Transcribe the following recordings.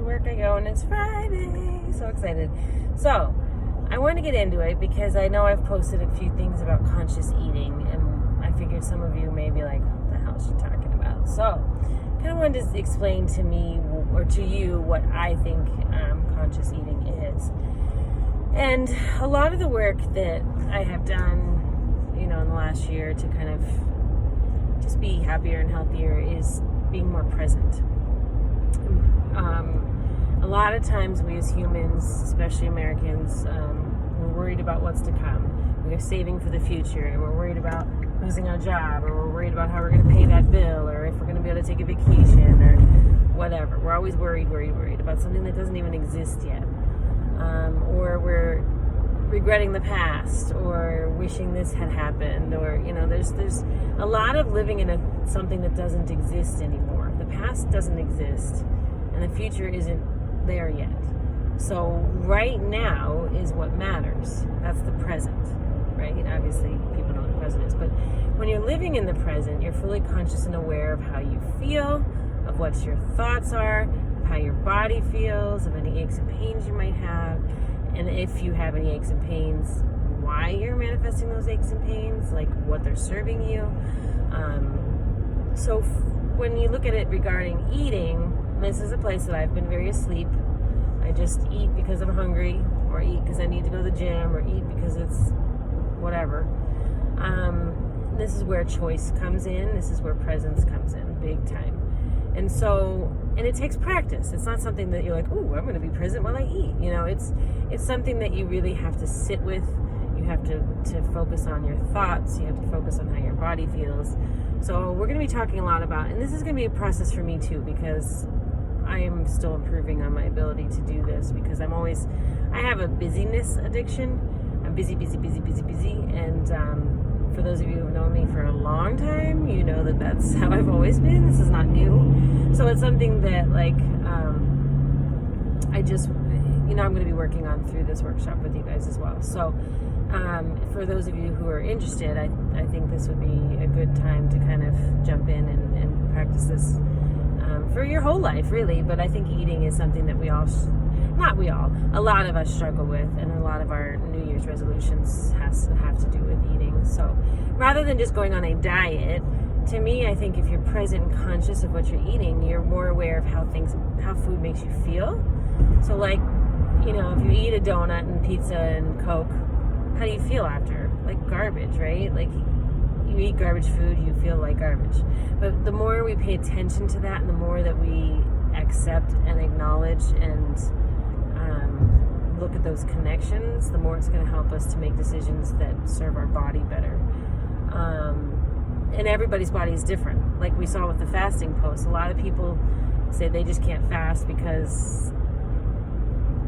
work I go, and it's Friday. So excited. So, I want to get into it because I know I've posted a few things about conscious eating, and I figured some of you may be like, what the hell is she talking about? So, kind of wanted to explain to me, or to you, what I think conscious eating is. And a lot of the work that I have done, in the last year to kind of just be happier and healthier is being more present. A lot of times we as humans, especially Americans, we're worried about what's to come. We're saving for the future, and we're worried about losing our job, or we're worried about how we're going to pay that bill, or if we're going to be able to take a vacation, or whatever. We're always worried about something that doesn't even exist yet. Or we're regretting the past, or wishing this had happened, or there's a lot of living in something that doesn't exist anymore. The past doesn't exist, and the future isn't there yet. So right now is what matters. That's the present, right? Obviously, people know what the present is, but when you're living in the present, you're fully conscious and aware of how you feel, of what your thoughts are, of how your body feels, of any aches and pains you might have. And if you have any aches and pains, why you're manifesting those aches and pains, like what they're serving you. So when you look at it regarding eating, this is a place that I've been very asleep. I just eat because I'm hungry, or eat because I need to go to the gym, or eat because it's whatever. This is where choice comes in. This is where presence comes in, big time. And so, and it takes practice. It's not something that you're like, ooh, I'm going to be present while I eat. It's something that you really have to sit with. You have to focus on your thoughts. You have to focus on how your body feels. So we're going to be talking a lot about, and this is going to be a process for me too, because I am still improving on my ability to do this, because I have a busyness addiction. I'm busy. And for those of you who've known me for a long time, you know that that's how I've always been. This is not new. So it's something that I just, I'm going to be working on through this workshop with you guys as well. So for those of you who are interested, I think this would be a good time to kind of jump in and practice this for your whole life, really. But I think eating is something that a lot of us struggle with, and a lot of our New Year's resolutions have to do with eating. So rather than just going on a diet, to me, I think if you're present and conscious of what you're eating, you're more aware of how food makes you feel. So if you eat a donut and pizza and Coke, how do you feel after? Like garbage, right? Like you eat garbage food, you feel like garbage. But the more we pay attention to that, and the more that we accept and acknowledge and look at those connections, the more it's going to help us to make decisions that serve our body better. And everybody's body is different. Like we saw with the fasting post, a lot of people say they just can't fast because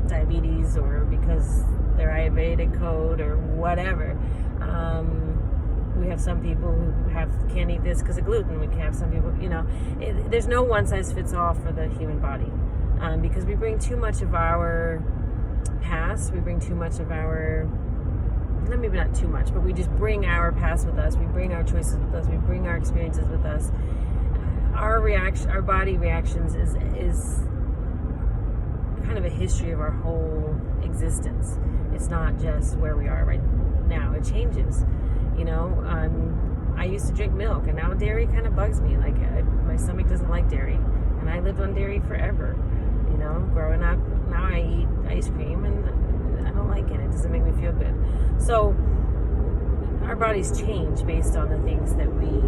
diabetes, or because they're Ayurvedic code, or whatever. We have some people who can't eat this because of gluten. We can have some people, there's no one size fits all for the human body, because we bring too much of our past. We bring too much of maybe not too much, but we just bring our past with us. We bring our choices with us. We bring our experiences with us. Our body reactions is kind of a history of our whole existence. It's not just where we are right now. It changes. I used to drink milk, and now dairy kind of bugs me. Like my stomach doesn't like dairy, and I lived on dairy forever. Growing up, now I eat ice cream, and I don't like it. It doesn't make me feel good. So our bodies change based on the things that we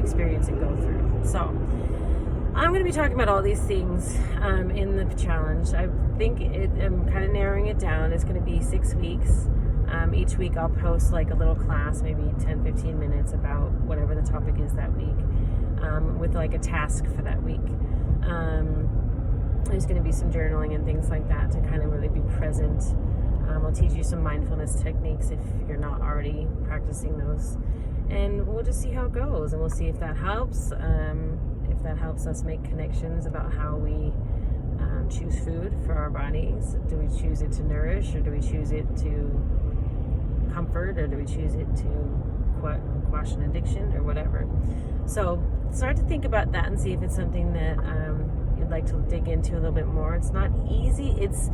experience and go through. So I'm going to be talking about all these things in the challenge. I think I'm kind of narrowing it down. It's going to be 6 weeks. Each week I'll post like a little class, maybe 10-15 minutes, about whatever the topic is that week, with like a task for that week. There's going to be some journaling and things like that to kind of really be present. I'll teach you some mindfulness techniques if you're not already practicing those. And we'll just see how it goes, and we'll see if that helps. If that helps us make connections about how we choose food for our bodies. Do we choose it to nourish, or do we choose it to comfort, or do we choose it to quash an addiction, or whatever? So start to think about that and see if it's something that you'd like like to dig into a little bit more. It's not easy. It's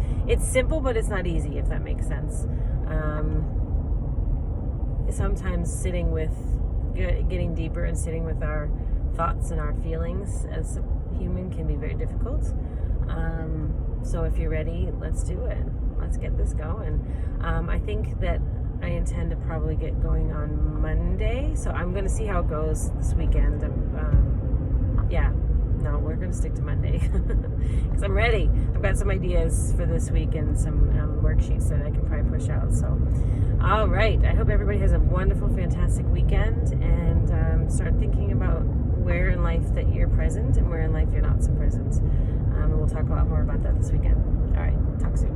simple, but it's not easy, if that makes sense. Sometimes sitting with, getting deeper and sitting with our thoughts and our feelings as a human can be very difficult. So if you're ready, let's do it. Let's get this going. I think that I intend to probably get going on Monday, so I'm going to see how it goes this weekend. No, we're going to stick to Monday because I'm ready. I've got some ideas for this week and some worksheets that I can probably push out. So, all right. I hope everybody has a wonderful, fantastic weekend, and start thinking about where in life that you're present and where in life you're not so present. And we'll talk a lot more about that this weekend. All right. Talk soon.